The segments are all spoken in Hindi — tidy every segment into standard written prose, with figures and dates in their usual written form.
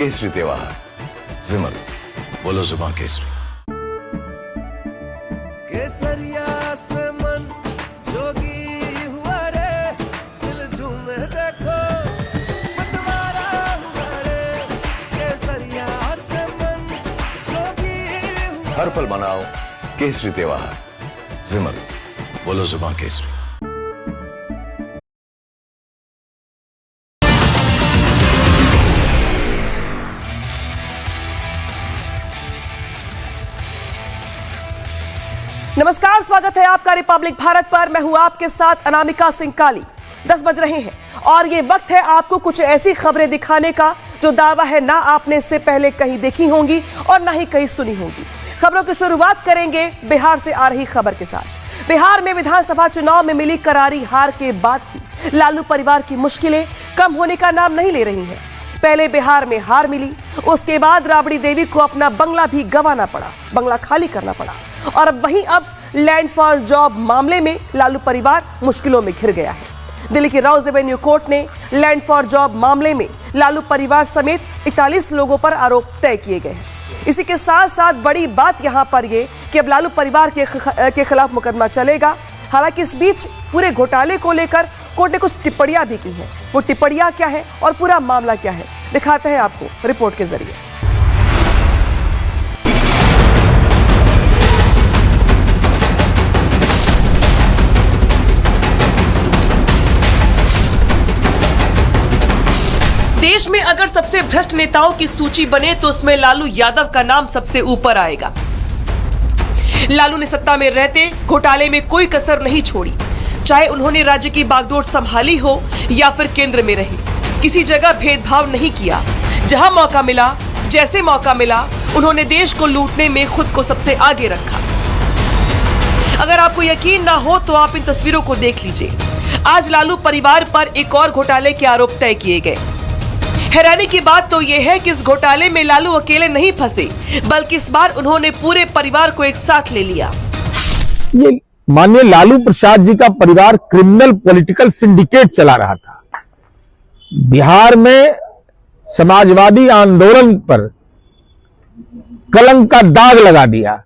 केसरी त्योहार विमल बोलो जुबान केसरी। केसरिया से मन जोगी हुआ रे, दिल झूमे देखो मतवारा हुआ रे। केसरिया से मन जोगी हुआ। हर पल मनाओ केसरी त्योहार विमल बोलो जुबान केसरी। नमस्कार, स्वागत है आपका रिपब्लिक भारत पर। मैं हूं आपके साथ अनामिका सिंह काली। 10 बज रहे हैं और ये वक्त है आपको कुछ ऐसी खबरें दिखाने का जो दावा है ना आपने इससे पहले कहीं देखी होंगी और ना ही कहीं सुनी होंगी। खबरों की शुरुआत करेंगे बिहार से आ रही खबर के साथ। बिहार में विधानसभा चुनाव में मिली करारी हार के बाद भी लालू परिवार की मुश्किलें कम होने का नाम नहीं ले रही हैं। पहले बिहार में हार मिली, उसके बाद राबड़ी देवी को अपना बंगला भी गंवाना पड़ा, बंगला खाली करना पड़ा और अब लैंड फॉर जॉब मामले में लालू परिवार मुश्किलों में घिर गया है। दिल्ली की राउज एवेन्यू कोर्ट ने लैंड फॉर जॉब मामले में लालू परिवार समेत 41 लोगों पर आरोप तय किए गए हैं। इसी के साथ साथ बड़ी बात यहां पर यह कि अब लालू परिवार के खिलाफ मुकदमा चलेगा। हालांकि इस बीच पूरे घोटाले को लेकर कोर्ट ने कुछ टिप्पणियां भी की हैं। वो टिप्पणियां क्या है और पूरा मामला क्या है, दिखाते हैं आपको रिपोर्ट के जरिए। देश में अगर सबसे भ्रष्ट नेताओं की सूची बने तो उसमें लालू यादव का नाम सबसे ऊपर आएगा। लालू ने सत्ता में रहते घोटाले में कोई कसर नहीं छोड़ी, चाहे उन्होंने राज्य की बागडोर संभाली हो या फिर केंद्र में रहे। किसी जगह भेदभाव नहीं किया। जहां मौका मिला, जैसे मौका मिला, उन्होंने देश को लूटने में खुद को सबसे आगे रखा। अगर आपको यकीन ना हो तो आप इन तस्वीरों को देख लीजिए। आज लालू परिवार पर एक और घोटाले के आरोप तय किए गए। हैरानी की बात तो यह है कि इस घोटाले में लालू अकेले नहीं फंसे, बल्कि इस बार उन्होंने पूरे परिवार को एक साथ ले लिया। ये माननीय लालू प्रसाद जी का परिवार क्रिमिनल पॉलिटिकल सिंडिकेट चला रहा था। बिहार में समाजवादी आंदोलन पर कलंक का दाग लगा दिया।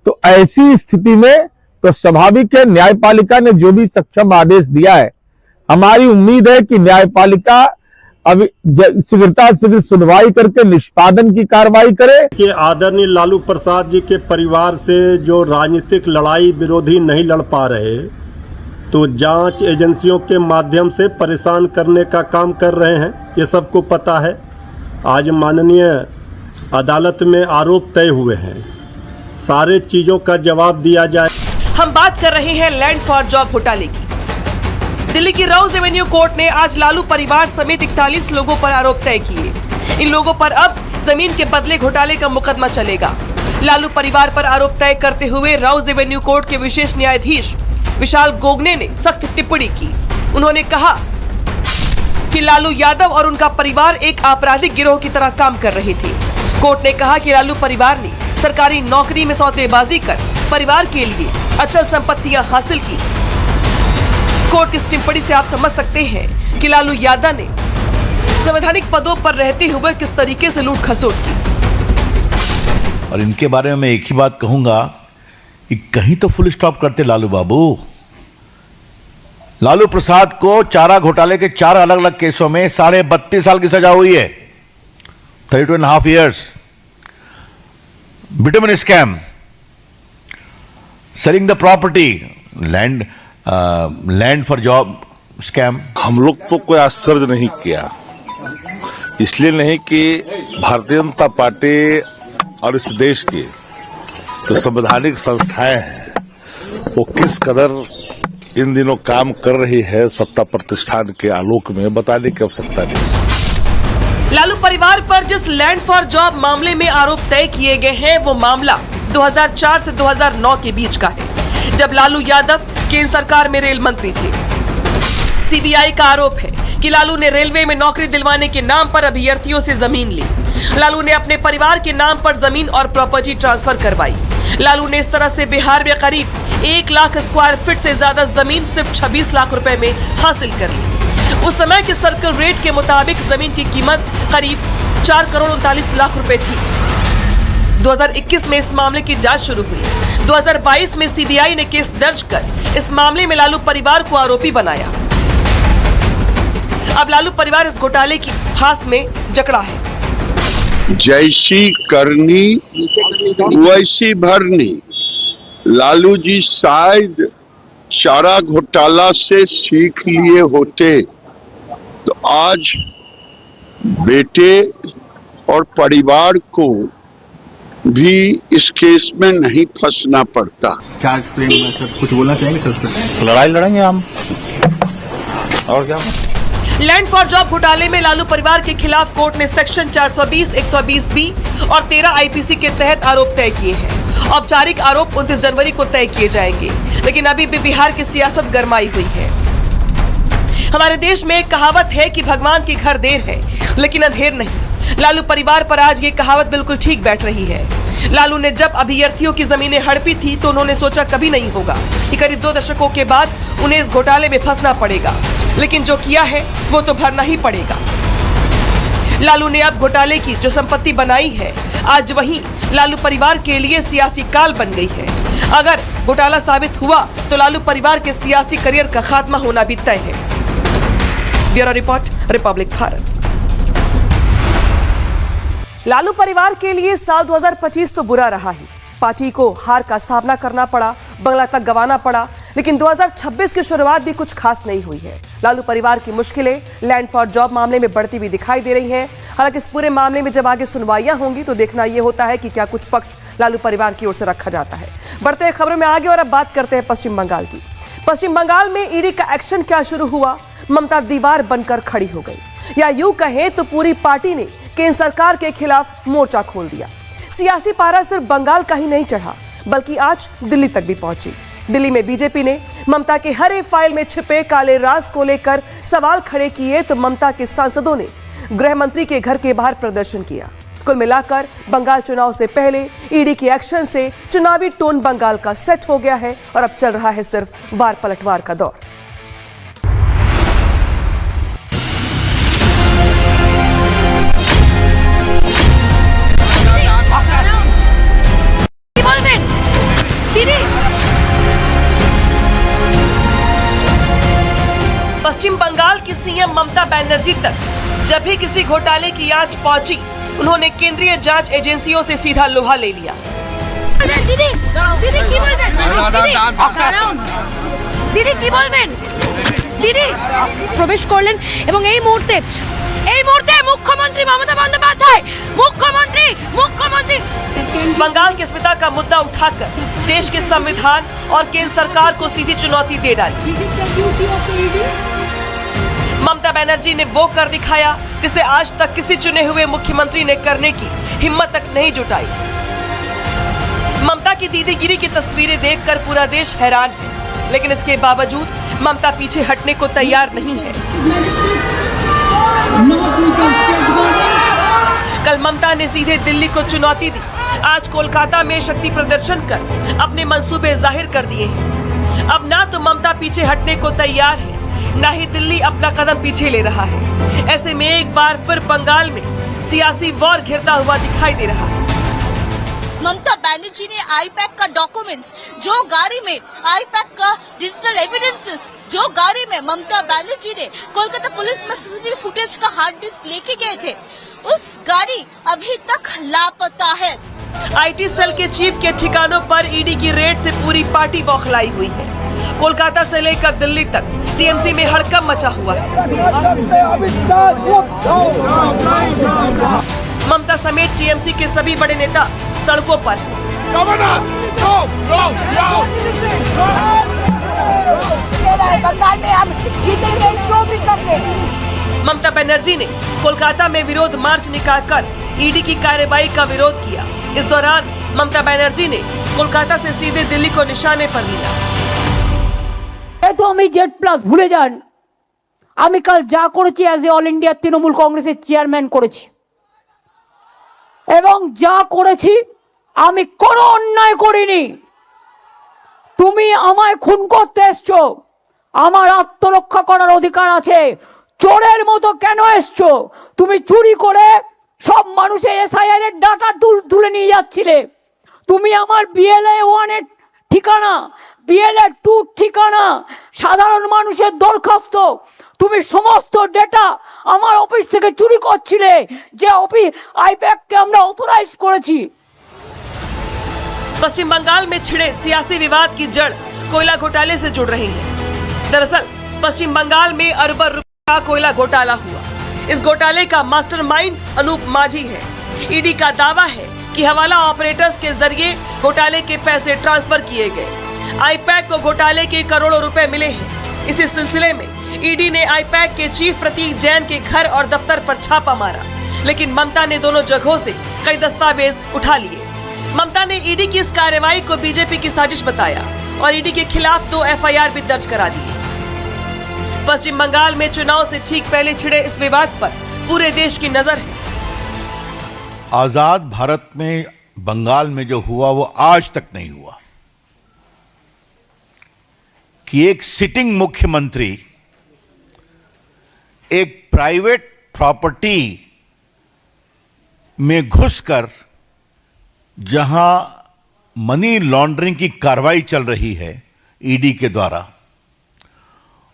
तो ऐसी स्थिति में तो स्वाभाविक है, न्यायपालिका ने जो भी सक्षम आदेश दिया है, हमारी उम्मीद है कि न्यायपालिका अब शीघ्रता शीघ्र सुनवाई करके निष्पादन की कार्रवाई करे। कि आदरणीय लालू प्रसाद जी के परिवार से जो राजनीतिक लड़ाई विरोधी नहीं लड़ पा रहे, तो जांच एजेंसियों के माध्यम से परेशान करने का काम कर रहे हैं, ये सबको पता है। आज माननीय अदालत में आरोप तय हुए हैं, सारे चीजों का जवाब दिया जाए। हम बात कर रहे हैं लैंड फॉर जॉब घोटाले की। दिल्ली की राउज एवेन्यू कोर्ट ने आज लालू परिवार समेत 41 लोगों पर आरोप तय किए। इन लोगों पर अब जमीन के बदले घोटाले का मुकदमा चलेगा। लालू परिवार पर आरोप तय करते हुए राउज एवेन्यू कोर्ट के विशेष न्यायाधीश विशाल गोगने ने सख्त टिप्पणी की। उन्होंने कहा कि लालू यादव और उनका परिवार एक आपराधिक गिरोह की तरह काम कर रहे थे। कोर्ट ने कहा कि लालू परिवार ने सरकारी नौकरी में सौदेबाजी कर परिवार के लिए अचल संपत्तियां हासिल की। कोर्ट की इस टिप्पणी से आप समझ सकते हैं कि लालू यादव ने संवैधानिक पदों पर रहते हुए किस तरीके से लूट खसोट की। और इनके बारे में मैं एक ही बात कहूंगा कि कहीं तो फुल स्टॉप करते लालू बाबू। लालू प्रसाद को चारा घोटाले के 4 अलग अलग केसों में 32.5 साल की सजा हुई है, 32.5 years। Bitumen scam, selling the property, land for job scam. हम लोग तो कोई आश्चर्य नहीं किया, इसलिए नहीं कि भारतीय जनता पार्टी और इस देश की जो संवैधानिक संस्थाएं हैं वो किस कदर इन दिनों काम कर रही है सत्ता प्रतिष्ठान के आलोक में, बताने की आवश्यकता नहीं। लालू परिवार पर जिस लैंड फॉर जॉब मामले में आरोप तय किए गए हैं वो मामला 2004 से 2009 के बीच का है, जब लालू यादव केंद्र सरकार में रेल मंत्री थे। सीबीआई का आरोप है कि लालू ने रेलवे में नौकरी दिलवाने के नाम पर अभ्यर्थियों से जमीन ली। लालू ने अपने परिवार के नाम पर जमीन और प्रॉपर्टी ट्रांसफर करवाई। लालू ने इस तरह से बिहार में करीब 1 लाख स्क्वायर फीट से ज्यादा जमीन सिर्फ 26 लाख रुपए में हासिल कर ली। उस समय के सर्कल रेट के मुताबिक जमीन की कीमत करीब 4 करोड़ 39 लाख रुपए थी। 2021 में इस मामले की जांच शुरू हुई। 2022 में सीबीआई ने केस दर्ज कर इस मामले में लालू परिवार को आरोपी बनाया। अब लालू परिवार इस घोटाले की फांस में जकड़ा है। जैसी करनी वैसी भरनी। लालू जी शायद चारा घोटाला से सीख लिए होते तो आज बेटे और परिवार को भी इस केस में नहीं फंसना पड़ता। चार्ज फ्रेम में सर कुछ बोलना चाहेंगे सर उस पर? लड़ाई लड़ेंगे हम, और क्या। लैंड फॉर जॉब घोटाले में लालू परिवार के खिलाफ कोर्ट ने सेक्शन 420, 120B और 13 आईपीसी के तहत आरोप तय किए हैं। औपचारिक आरोप 29 जनवरी को तय किए जाएंगे, लेकिन अभी भी बिहार की सियासत गरमाई हुई है। हमारे देश में एक कहावत है कि भगवान के घर देर है लेकिन अंधेर नहीं। लालू परिवार पर आज ये कहावत बिल्कुल ठीक बैठ रही है। लालू ने जब अभियर्थियों की जमीनें हड़पी थी तो उन्होंने सोचा कभी नहीं होगा कि करीब 2 दशकों के बाद उन्हें इस घोटाले में फंसना पड़ेगा, लेकिन जो किया है वो तो भरना ही पड़ेगा। लालू ने अब घोटाले की जो संपत्ति बनाई है, आज वही लालू परिवार के लिए सियासी काल बन गई है। अगर घोटाला साबित हुआ तो लालू परिवार के सियासी करियर का खात्मा होना भी तय है। Bureau report, Republic Bharat. Lalu परिवार के लिए साल 2025 तो बुरा रहा ही। पार्टी को हार का सामना करना पड़ा, बंगला तक गंवाना पड़ा, लेकिन 2026 की शुरुआत भी कुछ खास नहीं हुई है। लालू परिवार की मुश्किलें लैंड फॉर जॉब मामले में बढ़ती हुई दिखाई दे रही हैं। हालांकि इस पूरे मामले में जब आगे सुनवाइयां होंगी तो देखना यह होता है कि क्या कुछ पक्ष लालू परिवार की ओर से रखा जाता है। बढ़ते हैं खबरों में आगे और अब बात करते हैं पश्चिम बंगाल की। पश्चिम बंगाल में ईडी का एक्शन क्या शुरू हुआ? ममता दीवार बनकर खड़ी हो गई, या यूं कहें तो पूरी पार्टी ने केंद्र सरकार के खिलाफ मोर्चा खोल दिया। सियासी पारा सिर्फ बंगाल का ही नहीं चढ़ा, बल्कि आज दिल्ली तक भी पहुंची। दिल्ली में बीजेपी ने ममता के हर एक फाइल में छिपे काले राज को लेकर सवाल खड़े किए तो ममता के सांसदों ने गृह मंत्री के घर के बाहर प्रदर्शन किया। कुल मिलाकर बंगाल चुनाव से पहले ईडी के एक्शन से चुनावी टोन बंगाल का सेट हो गया है और अब चल रहा है सिर्फ वार पलटवार का दौर। पश्चिम बंगाल की सीएम ममता बनर्जी तक जब भी किसी घोटाले की आंच पहुंची, उन्होंने केंद्रीय जांच एजेंसियों से सीधा लोहा ले लिया। প্রবেশ করলেন এবং এই মুহূর্তে মুখ্যমন্ত্রী মমতা বন্দ্যোপাধ্যায় মুখ্যমন্ত্রী बंगाल की अस्मिता का मुद्दा उठाकर देश के संविधान और केंद्र सरकार को सीधी चुनौती दे डाली। ममता बनर्जी ने वो कर दिखाया जिसे आज तक किसी चुने हुए मुख्यमंत्री ने करने की हिम्मत तक नहीं जुटाई। ममता की दीदीगिरी की तस्वीरें देखकर पूरा देश हैरान है, लेकिन इसके बावजूद ममता पीछे हटने को तैयार नहीं है। कल ममता ने सीधे दिल्ली को चुनौती दी। आज कोलकाता में शक्ति प्रदर्शन कर अपने मंसूबे जाहिर कर दिए हैं। अब ना तो ममता पीछे हटने को तैयार है, ना ही दिल्ली अपना कदम पीछे ले रहा है। ऐसे में एक बार फिर बंगाल में सियासी वॉर घिरता हुआ दिखाई दे रहा है। ममता बनर्जी ने आईपैक का डॉक्यूमेंट्स, जो गाड़ी में आईपैक का डिजिटल एविडेंसेस, जो गाड़ी में ममता बनर्जी ने कोलकाता पुलिस में सीसीटीवी फुटेज का हार्ड डिस्क लेके गए थे, उस गाड़ी अभी तक लापता है। आईटी सेल के चीफ के ठिकानों पर ईडी की रेड से पूरी पार्टी बौखलाई हुई है। कोलकाता से लेकर दिल्ली तक टीएमसी में हड़कंप मचा हुआ है। ममता समेत टीएमसी के सभी बड़े नेता सड़कों पर हैं। ममता बनर्जी ने कोलकाता में विरोध मार्च निकालकर ईडी की कार्रवाई का विरोध किया। इस दौरान ममता बनर्जी ने कोलकाता से सीधे दिल्ली को निशाने पर लिया। तो हमें जेड प्लस भूले जान, আমি কাল যা করেছি as a all India Trinamool কংগ্রেসের চেয়ারম্যান করেছি, এবং যা করেছি আমি কোনো অন্যায় করিনি। তুমি আমায় খুন করতে এসছো, আমার আত্মরক্ষা করার অধিকার আছে। চোরের মতো কেন এসছো? তুমি চুরি করে সব মানুষের এসআইআর এর ডাটা তুলে নিয়ে যাচ্ছিলে। তুমি আমার বিএলএ 1 এর ঠিকানা, বিএলএ 2 ঠিকানা, সাধারণ মানুষের দরখাস্ত, তুমি সমস্ত ডেটা আমার অফিস থেকে চুরি করছিলে, যে অফিস আইপ্যাক কে আমরা অথরাইজ করেছি। पश्चिम बंगाल में छिड़े सियासी विवाद की जड़ कोयला घोटाले से जुड़ रही है। दरअसल पश्चिम बंगाल में अरबों रुपए का कोयला घोटाला हुआ। इस घोटाले का मास्टरमाइंड अनूप माझी है। ईडी का दावा है कि हवाला ऑपरेटर्स के जरिए घोटाले के पैसे ट्रांसफर किए गए। आईपैक को घोटाले के करोड़ों रुपए मिले हैं। इसी सिलसिले में ईडी ने आईपैक के चीफ प्रतीक जैन के घर और दफ्तर पर छापा मारा, लेकिन ममता ने दोनों जगहों से कई दस्तावेज उठा लिए। ममता ने ईडी की इस कार्रवाई को बीजेपी की साजिश बताया और ईडी के खिलाफ 2 एफआईआर भी दर्ज करा दी। पश्चिम बंगाल में चुनाव से ठीक पहले छिड़े इस विवाद पर पूरे देश की नजर है। आजाद भारत में बंगाल में जो हुआ वो आज तक नहीं हुआ कि एक सिटिंग मुख्यमंत्री एक प्राइवेट प्रॉपर्टी में घुसकर जहां मनी लॉन्ड्रिंग की कार्रवाई चल रही है ईडी के द्वारा,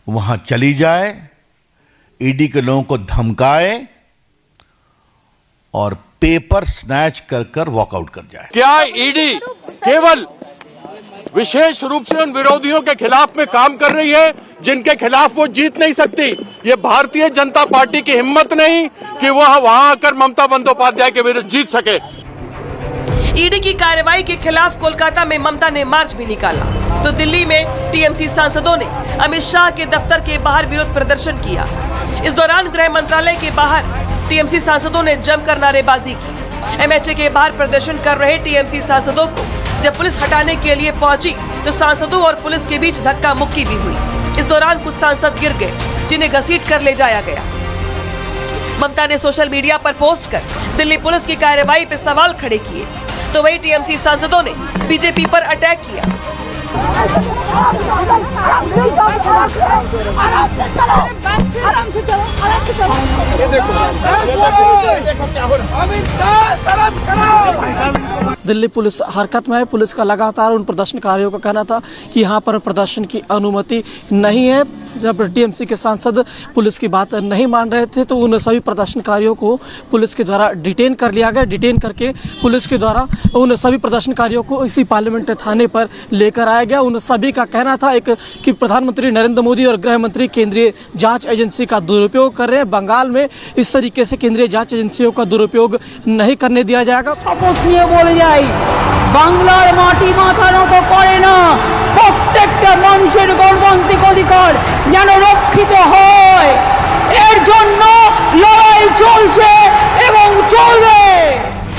वहां चली जाए, ईडी के लोगों को धमकाए और पेपर स्नैच कर कर वॉकआउट कर जाए। क्या ईडी केवल विशेष रूप से उन विरोधियों के खिलाफ में काम कर रही है जिनके खिलाफ वो जीत नहीं सकती? ये भारतीय जनता पार्टी की हिम्मत नहीं कि वह वहां आकर ममता बंदोपाध्याय के विरुद्ध जीत सके। ईडी की कार्रवाई के खिलाफ कोलकाता में ममता ने मार्च भी निकाला, तो दिल्ली में टीएमसी सांसदों ने अमित शाह के दफ्तर के बाहर विरोध प्रदर्शन किया। इस दौरान गृह मंत्रालय के बाहर टीएमसी सांसदों ने जमकर नारेबाजी की। एमएचए के बाहर प्रदर्शन कर रहे टीएमसी सांसदों को जब पुलिस हटाने के लिए पहुंची तो सांसदों और पुलिस के बीच धक्का मुक्की भी हुई। इस दौरान कुछ सांसद गिर गए, जिन्हें घसीट कर ले जाया गया। ममता ने सोशल मीडिया पर पोस्ट कर दिल्ली पुलिस की कार्रवाई पर सवाल खड़े किए, तो वही टीएमसी सांसदों ने बीजेपी पर अटैक किया। दिल्ली पुलिस हरकत में है। पुलिस का लगातार उन प्रदर्शनकारियों का कहना था कि यहाँ पर प्रदर्शन की अनुमति नहीं है। जब टीएमसी के सांसद पुलिस की बात नहीं मान रहे थे तो उन सभी प्रदर्शनकारियों को पुलिस के द्वारा डिटेन कर लिया गया। डिटेन करके पुलिस के द्वारा उन सभी प्रदर्शनकारियों को इसी पार्लियामेंट थाने पर लेकर आया गया। उन सभी का कहना था कि प्रधानमंत्री नरेंद्र मोदी और गृह मंत्री केंद्रीय जांच एजेंसी का दुरुपयोग कर रहे हैं। बंगाल में इस तरीके से केंद्रीय जांच एजेंसियों का दुरुपयोग नहीं करने दिया जाएगा। শপথ নিয়ে বলে যাই, বাংলার মাটি মাথা নত করে না। প্রত্যেকটা মানুষের গণতান্ত্রিক অধিকার যেন রক্ষিত হয়, এর জন্য লড়াই চলছে এবং চলবে।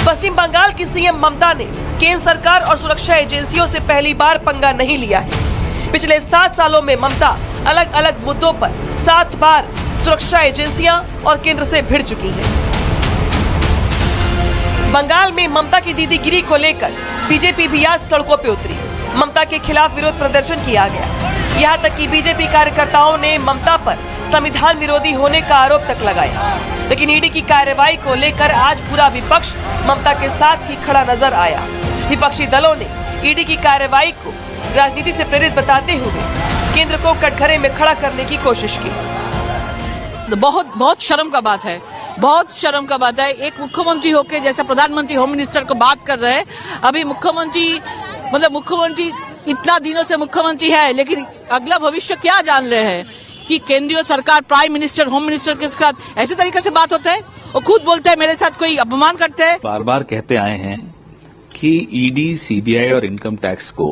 पश्चिम बंगाल की सीएम ममता ने केंद्र सरकार और सुरक्षा एजेंसियों से पहली बार पंगा नहीं लिया है। पिछले 7 सालों में ममता अलग अलग मुद्दों पर 7 बार सुरक्षा एजेंसियां और केंद्र से भिड़ चुकी हैं। बंगाल में ममता की दीदीगिरी को लेकर बीजेपी भी आज सड़कों पे उतरी। ममता के खिलाफ विरोध प्रदर्शन किया गया। यहाँ तक कि बीजेपी कार्यकर्ताओं ने ममता पर संविधान विरोधी होने का आरोप तक लगाया। लेकिन ईडी की कार्रवाई को लेकर आज पूरा विपक्ष ममता के साथ ही खड़ा नजर आया। विपक्षी दलों ने ईडी की कार्रवाई को राजनीति से प्रेरित बताते हुए केंद्र को कटघरे में खड़ा करने की कोशिश की। बहुत शर्म का बात है, बहुत शर्म का बात है। एक मुख्यमंत्री होके जैसा प्रधानमंत्री होम मिनिस्टर को बात कर रहे हैं। अभी मुख्यमंत्री इतना दिनों से मुख्यमंत्री है, लेकिन अगला भविष्य क्या जान रहे हैं कि केंद्रीय सरकार प्राइम मिनिस्टर होम मिनिस्टर के साथ ऐसे तरीके से बात होता है। और खुद बोलते हैं मेरे साथ कोई अपमान करते हैं। बार बार कहते आए हैं कि ईडी, सीबीआई और इनकम टैक्स को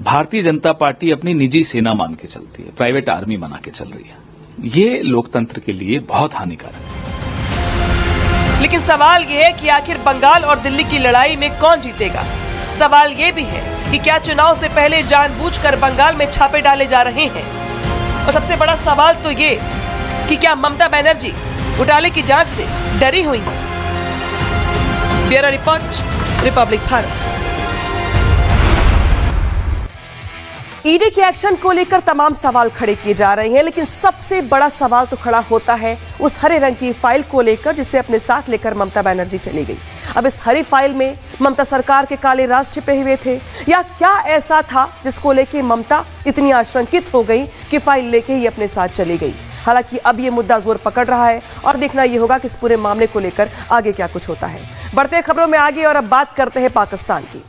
भारतीय जनता पार्टी अपनी निजी सेना मान के चलती है, प्राइवेट आर्मी बना के चल रही है। ये लोकतंत्र के लिए बहुत हानिकारक है। लेकिन सवाल ये है कि आखिर बंगाल और दिल्ली की लड़ाई में कौन जीतेगा। सवाल ये भी है कि क्या चुनाव से पहले जानबूझकर बंगाल में छापे डाले जा रहे हैं। और सबसे बड़ा सवाल तो ये कि क्या ममता बनर्जी घोटाले की जांच से डरी हुई है। Bureau report, Republic Bharat. ED के एक्शन को लेकर तमाम सवाल खड़े किए जा रहे हैं, लेकिन सबसे बड़ा सवाल तो खड़ा होता है उस हरे रंग की फाइल को लेकर जिसे अपने साथ लेकर ममता बनर्जी चली गई। अब इस हरी फाइल में ममता सरकार के काले राज छिपे हुए थे, या क्या ऐसा था जिसको लेकर ममता इतनी आशंकित हो गई कि फाइल लेके ही अपने साथ चली गई। हालांकि अब ये मुद्दा जोर पकड़ रहा है और देखना यह होगा कि इस पूरे मामले को लेकर आगे क्या कुछ होता है। बढ़ते खबरों में आगे और अब बात करते हैं पाकिस्तान की।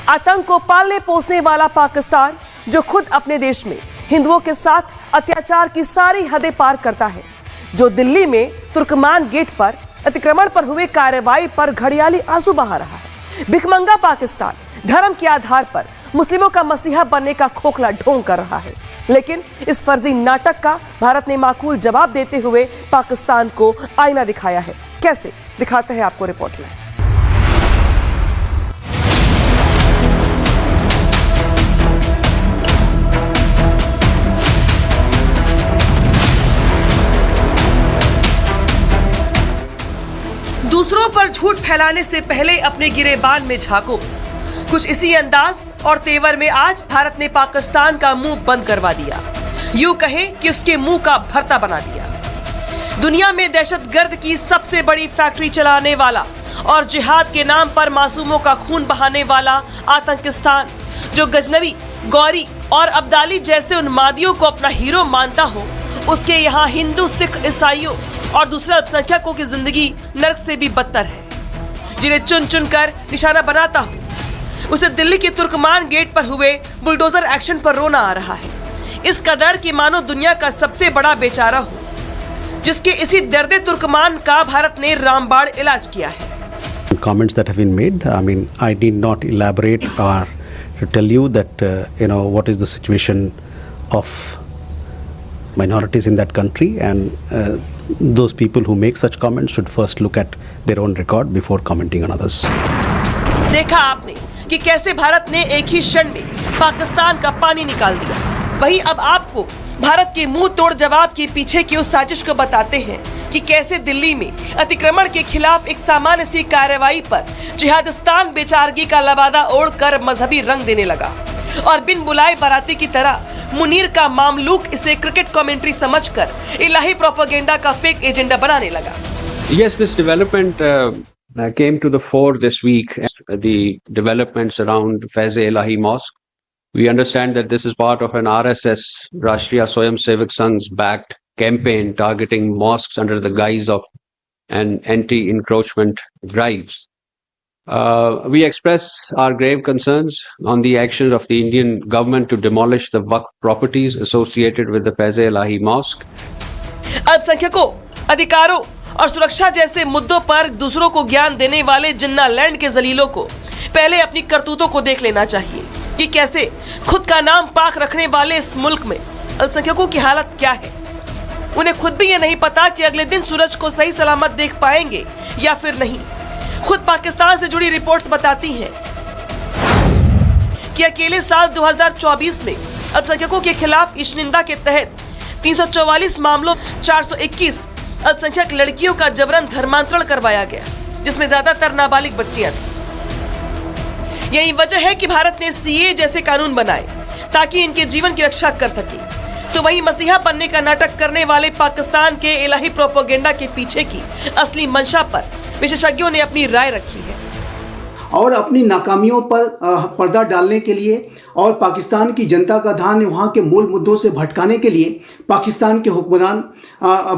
आतंक को पालने पोसने वाला पाकिस्तान, जो खुद अपने देश में हिंदुओं के साथ अत्याचार की सारी हदें पार करता है, जो दिल्ली में तुर्कमान गेट पर अतिक्रमण पर हुए कार्रवाई पर घड़ियाली आंसू बहा रहा है। भिखमंगा पाकिस्तान धर्म के आधार पर मुस्लिमों का मसीहा बनने का खोखला ढोंग कर रहा है, लेकिन इस फर्जी नाटक का भारत ने माकूल जवाब देते हुए पाकिस्तान को आईना दिखाया है। कैसे दिखाते हैं आपको रिपोर्ट में। दूसरों पर झूठ फैलाने से पहले अपने गिरेबान में झांको। कुछ इसी अंदाज और तेवर में आज भारत ने पाकिस्तान का मुंह बंद करवा दिया, यूं कहें कि उसके मुंह का भरता बना दिया। दुनिया में दहशतगर्द की सबसे बड़ी फैक्ट्री चलाने वाला और जिहाद के नाम पर मासूमों का खून बहाने वाला आतंकिस्तान, जो गजनवी, गौरी और अब्दाली जैसे उन्मादियों को अपना हीरो मानता हो, उसके यहाँ हिंदू, सिख, ईसाइयों और दूसरे अल्पसंख्यकों की जिंदगी नर्क से भी बदतर है। जिन्हें चुन चुन कर निशाना बनाता हो, उसे दिल्ली के तुर्कमान गेट पर हुए बुलडोजर एक्शन पर रोना आ रहा है। इस कदर कि मानो दुनिया का सबसे बड़ा बेचारा हो, जिसके इसी दर्दे तुर्कमान का भारत ने रामबाण इलाज किया है। Comments that have been made, I mean, I need not elaborate or to tell you that what is the situation of minorities in that country, and those people who make such comments should first look at their own record before commenting on others. देखा आपने कि कैसे भारत ने एक ही क्षण में पाकिस्तान का पानी निकाल दिया। वहीं अब आपको भारत के मुंह तोड़ जवाब के पीछे की उस साजिश को बताते हैं कि कैसे दिल्ली में अतिक्रमण के खिलाफ एक सामान्य सी कार्रवाई पर जिहादिस्तान बेचारगी का लबादा ओढ़कर मजहबी रंग देने लगा और बिन बुलाए बाराती की तरह मुनीर का मामलूक इसे क्रिकेट कमेंट्री समझकर इलाही प्रोपेगेंडा का फेक एजेंडा बनाने लगा। Yes, this development came to the fore this week. The developments around Faiz Elahi Mosque. We understand that this is part of an RSS, Rashtriya Swayamsevak Sangh's backed campaign targeting mosques under the guise of an anti-encroachment drives. We express our grave concerns on the actions of the Indian government to demolish the Waqf properties associated with the Faiz Elahi Mosque. अल्पसंख्यकों, अधिकारों और सुरक्षा जैसे मुद्दों पर दूसरों को ज्ञान देने वाले जिन्ना लैंड के जलीलों को पहले अपनी करतूतों को देख लेना चाहिए कि कैसे खुद का नाम पाक रखने वाले इस मुल्क में अल्पसंख्यकों की हालत क्या है। उन्हें खुद भी ये नहीं पता कि अगले दिन सूरज को सही सलामत देख पाएंगे या फिर नहीं। खुद पाकिस्तान से जुड़ी रिपोर्ट्स बताती हैं कि अकेले साल 2024 में अल्पसंख्यकों के खिलाफ ईशनिंदा के तहत 344 मामलों 421 अल्पसंख्यक लड़कियों का जबरन धर्मांतरण करवाया गया, जिसमें ज्यादातर नाबालिग बच्चियां थी। यही वजह है कि भारत ने सीए जैसे कानून बनाए ताकि इनके जीवन की रक्षा कर सके। तो वहीं मसीहा बनने का नाटक करने वाले पाकिस्तान के इलाही प्रोपेगेंडा के पीछे की असली मंशा पर विशेषज्ञों ने अपनी राय रखी है और अपनी नाकामियों पर पर्दा डालने के लिए और पाकिस्तान की जनता का ध्यान वहाँ के मूल मुद्दों से भटकाने के लिए पाकिस्तान के हुक्मरान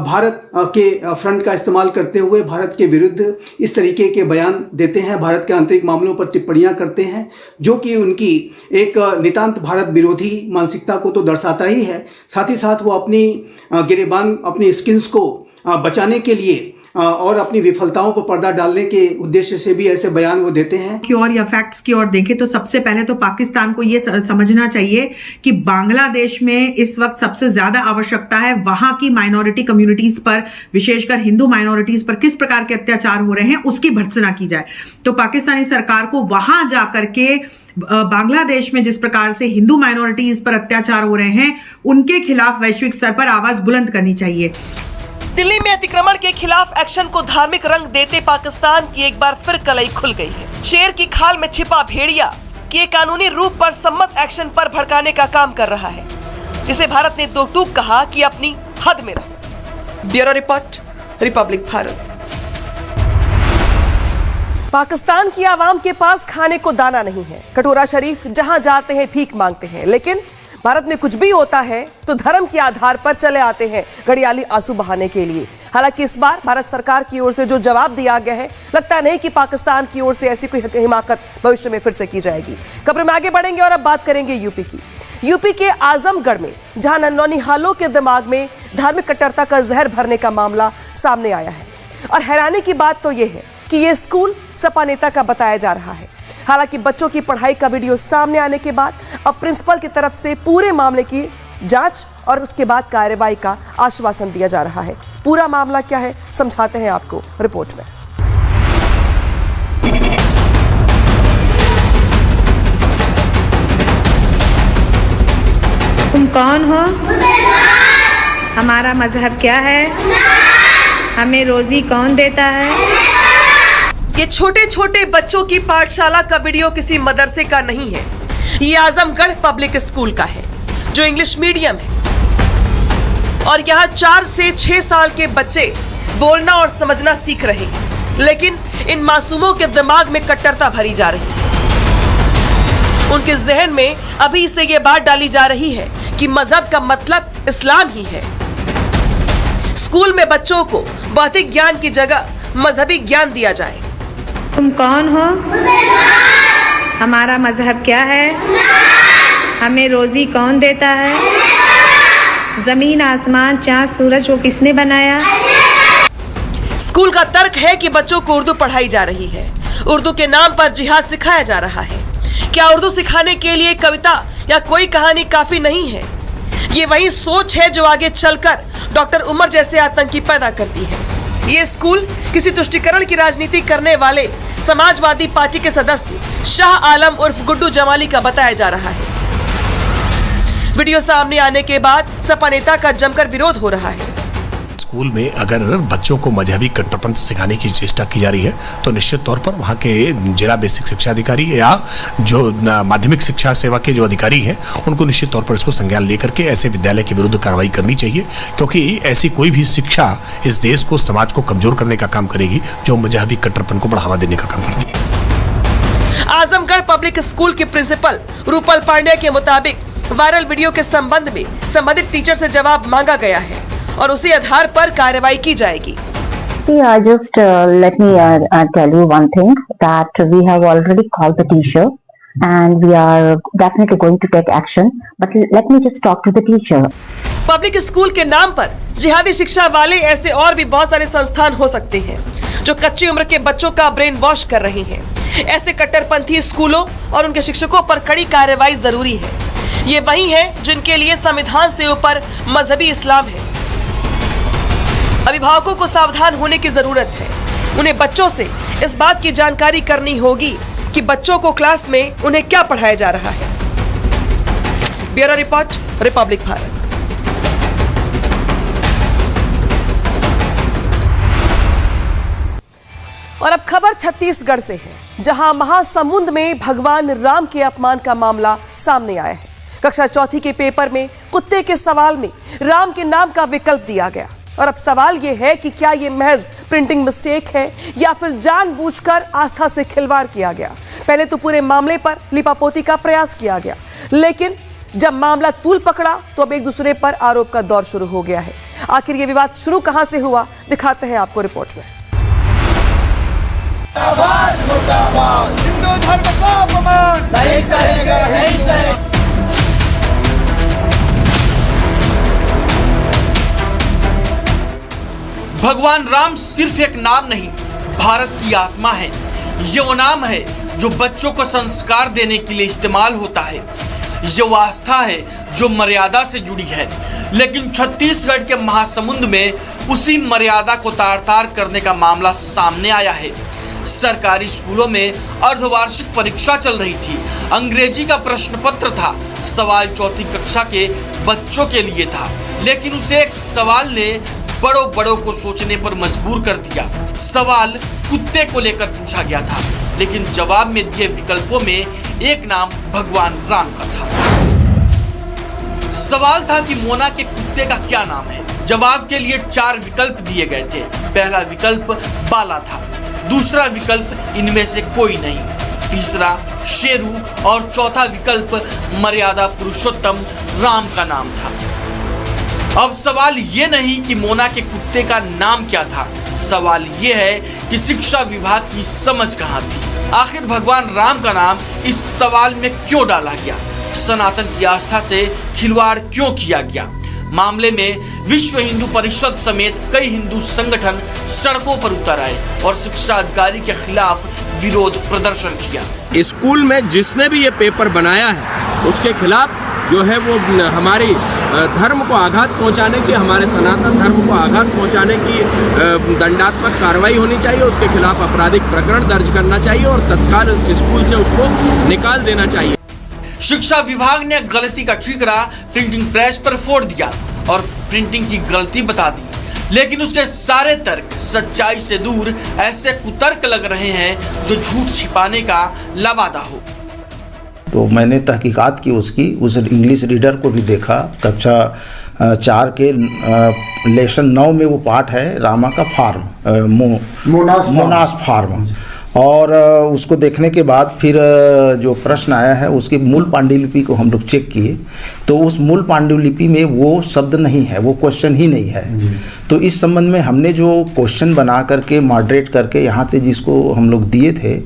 भारत के फ्रंट का इस्तेमाल करते हुए भारत के विरुद्ध इस तरीके के बयान देते हैं, भारत के आंतरिक मामलों पर टिप्पणियां करते हैं, जो कि उनकी एक नितांत भारत विरोधी मानसिकता को तो दर्शाता ही है, साथ ही साथ वो अपनी गिरेबान, अपनी स्किन्स को बचाने के लिए और अपनी विफलताओं पर पर्दा डालने के उद्देश्य से भी ऐसे बयान वो देते हैं। की ओर या फैक्ट्स की ओर देखें तो सबसे पहले तो पाकिस्तान को ये समझना चाहिए कि बांग्लादेश में इस वक्त सबसे ज्यादा आवश्यकता है वहां की माइनॉरिटी कम्युनिटीज पर, विशेषकर हिंदू माइनॉरिटीज पर किस प्रकार के अत्याचार हो रहे हैं उसकी भर्त्सना की जाए। तो पाकिस्तानी सरकार को वहां जाकर के बांग्लादेश में जिस प्रकार से हिंदू माइनॉरिटीज पर अत्याचार हो रहे हैं उनके खिलाफ वैश्विक स्तर पर आवाज बुलंद करनी चाहिए। दिल्ली में अतिक्रमण के खिलाफ एक्शन को धार्मिक रंग देते पाकिस्तान की एक बार फिर कलई खुल गई है। शेर की खाल में छिपा भेड़िया कि ये कानूनी रूप पर सम्मत एक्शन पर भड़काने का काम कर रहा है। इसे भारत ने दो टूक कहा कि अपनी हद में रहो। Bureau report, Republic Bharat. Pakistan की आवाम के पास खाने को दाना नहीं है। कटोरा शरीफ जहां जाते हैं भीख मांगते हैं, लेकिन भारत में कुछ भी होता है तो धर्म के आधार पर चले आते हैं घड़ियाली आंसू बहाने के लिए। हालांकि इस बार भारत सरकार की ओर से जो जवाब दिया गया है, लगता नहीं कि पाकिस्तान की ओर से ऐसी कोई हिमाकत भविष्य में फिर से की जाएगी। खबर में आगे बढ़ेंगे और अब बात करेंगे यूपी की। यूपी के आजमगढ़ में जहां नौनिहालों के दिमाग में धार्मिक कट्टरता का जहर भरने का मामला सामने आया है। और हैरानी की बात तो यह है कि यह स्कूल सपा नेता का बताया जा रहा है। हालांकि बच्चों की पढ़ाई का वीडियो सामने आने के बाद अब प्रिंसिपल की तरफ से पूरे मामले की जांच और उसके बाद कार्रवाई का आश्वासन दिया जा रहा है। पूरा मामला क्या है समझाते हैं आपको रिपोर्ट में। तुम कौन हो? हमारा मजहब क्या है? हमें रोजी कौन देता है? ये छोटे छोटे बच्चों की पाठशाला का वीडियो किसी मदरसे का नहीं है। ये आजमगढ़ पब्लिक स्कूल का है जो इंग्लिश मीडियम है। और यहाँ 4 से 6 साल के बच्चे बोलना और समझना सीख रहे हैं, लेकिन इन मासूमों के दिमाग में कट्टरता भरी जा रही है। उनके जहन में अभी से ये बात डाली जा रही है कि मजहब का मतलब इस्लाम ही है। स्कूल में बच्चों को भौतिक ज्ञान की जगह मजहबी ज्ञान दिया जाए। तुम कौन हो? हमारा मजहब क्या है? हमें रोजी कौन देता है? जमीन आसमान चांद सूरज को किसने बनाया? स्कूल का तर्क है कि बच्चों को उर्दू पढ़ाई जा रही है। उर्दू के नाम पर जिहाद सिखाया जा रहा है। क्या उर्दू सिखाने के लिए कविता या कोई कहानी काफी नहीं है? ये वही सोच है जो आगे चलकर डॉक्टर उमर जैसे आतंकी पैदा करती है। ये स्कूल किसी तुष्टीकरण की राजनीति करने वाले समाजवादी पार्टी के सदस्य शाह आलम उर्फ गुड्डू जमाली का बताया जा रहा है। वीडियो सामने आने के बाद सपा नेता का जमकर विरोध हो रहा है। स्कूल में अगर बच्चों को मजहबी कट्टरपंथ सिखाने की चेष्टा की जा रही है तो निश्चित तौर पर वहाँ के जिला बेसिक शिक्षा अधिकारी या जो माध्यमिक शिक्षा सेवा के जो अधिकारी हैं उनको निश्चित तौर पर इसको संज्ञान लेकर के ऐसे विद्यालय के विरुद्ध कार्रवाई करनी चाहिए, क्योंकि ऐसी कोई भी शिक्षा इस देश को, समाज को कमजोर करने का काम करेगी जो मजहबी कट्टरपंथ को बढ़ावा देने का काम करती है। आजमगढ़ पब्लिक स्कूल के प्रिंसिपल रूपल पांड्या के मुताबिक वायरल वीडियो के संबंध में संबंधित टीचर से जवाब मांगा गया है और उसी आधार पर कार्रवाई की जाएगी। Just let me tell you one thing, that we have already called the teacher and we are definitely going to take action, but let me just talk to the teacher. Public school के नाम पर जिहादी शिक्षा वाले ऐसे और भी बहुत सारे संस्थान हो सकते हैं जो कच्ची उम्र के बच्चों का ब्रेन वॉश कर रहे हैं। ऐसे कट्टरपंथी स्कूलों और उनके शिक्षकों पर कड़ी कार्रवाई जरूरी है। ये वही है जिनके लिए संविधान से ऊपर मजहबी इस्लाम है। अभिभावकों को सावधान होने की जरूरत है। उन्हें बच्चों से इस बात की जानकारी करनी होगी कि बच्चों को क्लास में उन्हें क्या पढ़ाया जा रहा है। Bureau report, Republic Bharat. और अब खबर छत्तीसगढ़ से है, जहां महासमुंद में भगवान राम के अपमान का मामला सामने आया है। कक्षा 4 के पेपर में कुत्ते के सवाल में राम के नाम का विकल्प दिया गया। और अब सवाल यह है कि क्या यह महज प्रिंटिंग मिस्टेक है या फिर जानबूझकर आस्था से खिलवाड़ किया गया। पहले तो पूरे मामले पर लिपापोती का प्रयास किया गया, लेकिन जब मामला तूल पकड़ा तो अब एक दूसरे पर आरोप का दौर शुरू हो गया है। आखिर यह विवाद शुरू कहां से हुआ, दिखाते हैं आपको रिपोर्ट में। हिंदू धर्म का अपमान नहीं सहेगा, नहीं सहेगा। भगवान राम सिर्फ एक नाम नहीं, भारत की आत्मा है। ये वो नाम है जो बच्चों को संस्कार देने के लिए इस्तेमाल होता है। ये वो आस्था है जो मर्यादा से जुड़ी है। लेकिन छत्तीसगढ़ के महासमुंद में उसी मर्यादा को तार तार करने का मामला सामने आया है। सरकारी स्कूलों में अर्धवार्षिक परीक्षा चल रही थी। अंग्रेजी का प्रश्न पत्र था। सवाल 4वीं कक्षा के बच्चों के लिए था, लेकिन उसे एक सवाल ने बड़ों को सोचने पर मजबूर कर दिया। सवाल कुत्ते को लेकर पूछा गया था, लेकिन जवाब में दिए विकल्पों में एक नाम भगवान राम का था। सवाल था कि मोना के कुत्ते का क्या नाम है। जवाब के लिए 4 विकल्प दिए गए थे। पहला विकल्प बाला था, दूसरा विकल्प इनमें से कोई नहीं, तीसरा शेरू और चौथा विकल्प मर्यादा पुरुषोत्तम राम का नाम था। अब सवाल ये नहीं कि मोना के कुत्ते का नाम क्या था, सवाल ये है कि शिक्षा विभाग की समझ कहाँ थी। आखिर भगवान राम का नाम इस सवाल में क्यों डाला गया? सनातन की आस्था से खिलवाड़ क्यों किया गया? मामले में विश्व हिंदू परिषद समेत कई हिंदू संगठन सड़कों पर उतर आए और शिक्षा अधिकारी के खिलाफ विरोध प्रदर्शन किया। स्कूल में जिसने भी ये पेपर बनाया है उसके खिलाफ जो है वो हमारी धर्म को आघात पहुंचाने की, हमारे सनातन धर्म को आघात पहुंचाने की दंडात्मक कार्रवाई होनी चाहिए। उसके खिलाफ आपराधिक प्रकरण दर्ज करना चाहिए और तत्काल स्कूल से उसको निकाल देना चाहिए। शिक्षा विभाग ने गलती का ठीकरा प्रिंटिंग प्रेस पर फोड़ दिया और प्रिंटिंग की गलती बता दी, लेकिन उसके सारे तर्क सच्चाई से दूर ऐसे कुतर्क लग रहे हैं जो झूठ छिपाने का लवादा हो। तो मैंने तहकीकात की उसकी, उस इंग्लिश रीडर को भी देखा। कक्षा 4 के लेसन 9 में वो पाठ है रामा का फार्म, मोनास फार्म, और उसको देखने के बाद फिर जो प्रश्न आया है उसकी मूल पांडुलिपि को हम लोग चेक किए, तो उस मूल पांडुलिपि में वो शब्द नहीं है, वो क्वेश्चन ही नहीं है। तो इस संबंध में हमने जो क्वेश्चन बना करके मॉडरेट करके यहाँ पे जिसको हम लोग दिए थे,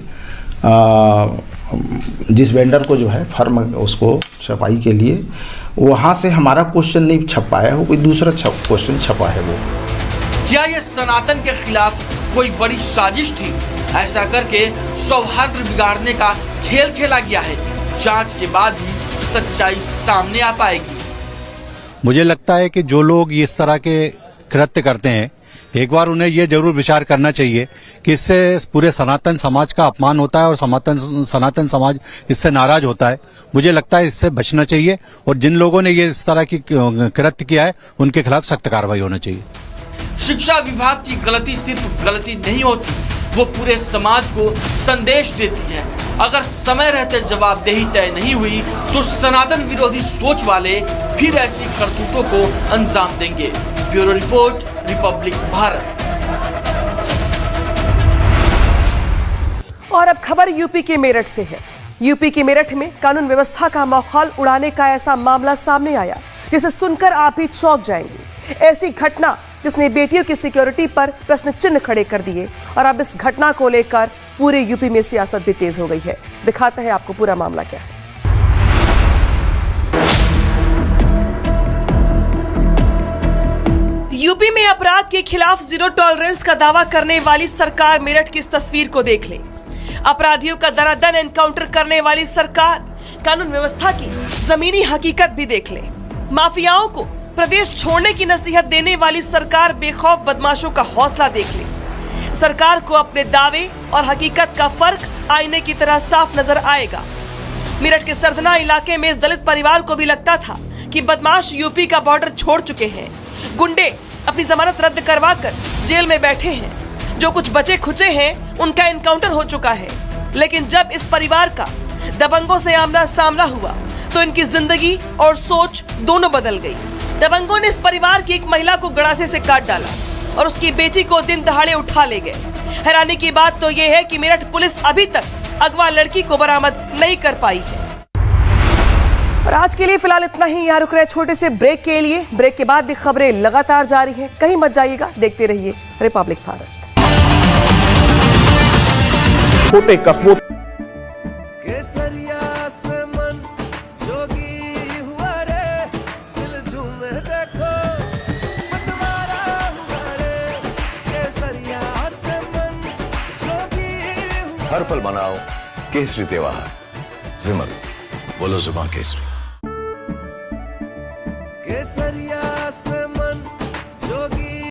जिस वेंडर को जो है फर्म उसको छपाई के लिए, वहाँ से हमारा क्वेश्चन नहीं छप पाया, वो कोई दूसरा क्वेश्चन छपा है। वो क्या ये सनातन के खिलाफ कोई बड़ी साजिश थी? ऐसा करके सौहार्द बिगाड़ने का खेल खेला गया है। जांच के बाद ही सच्चाई सामने आ पाएगी। मुझे लगता है कि जो लोग इस तरह के कृत्य करते हैं, एक बार उन्हें ये जरूर विचार करना चाहिए कि इससे पूरे सनातन समाज का अपमान होता है और सनातन समाज इससे नाराज होता है। मुझे लगता है इससे बचना चाहिए और जिन लोगों ने ये इस तरह की कृत्य किया है उनके खिलाफ सख्त कार्रवाई होना चाहिए। शिक्षा विभाग की गलती सिर्फ गलती नहीं होती, वो पूरे समाज को संदेश देती है। अगर समय रहते जवाबदेही तय नहीं हुई तो सनातन विरोधी सोच वाले फिर ऐसी करतूतों को अंजाम देंगे। Bureau report, Republic Bharat. और अब खबर यूपी के मेरठ से है। यूपी के मेरठ में कानून व्यवस्था का मखौल उड़ाने का ऐसा मामला सामने आया जिसे सुनकर आप ही चौंक जाएंगे। ऐसी घटना जिसने बेटियों की सिक्योरिटी पर प्रश्न चिन्ह खड़े कर दिए और अब इस घटना को लेकर पूरे यूपी में सियासत भी तेज हो गई है। दिखाते हैं आपको पूरा मामला क्या है। यूपी में अपराध के खिलाफ जीरो टॉलरेंस का दावा करने वाली सरकार मेरठ की इस तस्वीर को देख ले। अपराधियों का दनादन एनकाउंटर करने वाली सरकार कानून व्यवस्था की जमीनी हकीकत भी देख ले। माफियाओं को प्रदेश छोड़ने की नसीहत देने वाली सरकार बेखौफ बदमाशों का हौसला देख ले। सरकार को अपने दावे और हकीकत का फर्क आईने की तरह साफ नजर आएगा। मेरठ के सरदना इलाके में इस दलित परिवार को भी लगता था कि बदमाश यूपी का बॉर्डर छोड़ चुके हैं। गुंडे अपनी जमानत रद्द करवाकर जेल में बैठे हैं। जो कुछ बचे खुचे हैं उनका एनकाउंटर हो चुका है। लेकिन जब इस परिवार का दबंगों से आमना सामना हुआ तो इनकी जिंदगी और सोच दोनों बदल गई। दबंगों ने इस परिवार की एक महिला को गड़ासे से काट डाला और उसकी बेटी को दिन दहाड़े उठा ले गए। हैरानी की बात तो ये है कि मेरठ पुलिस अभी तक अगवा लड़की को बरामद नहीं कर पाई है। और आज के लिए फिलहाल इतना ही। यहाँ रुक रहे छोटे से ब्रेक के लिए। ब्रेक के बाद भी खबरें लगातार जारी हैं, कहीं मत जाइएगा, देखते रहिए रिपब्लिक भारत। छोटे कस्बों हर पल मनाओ केसरी त्योहार। विमल, बोलो जुबान केसरी।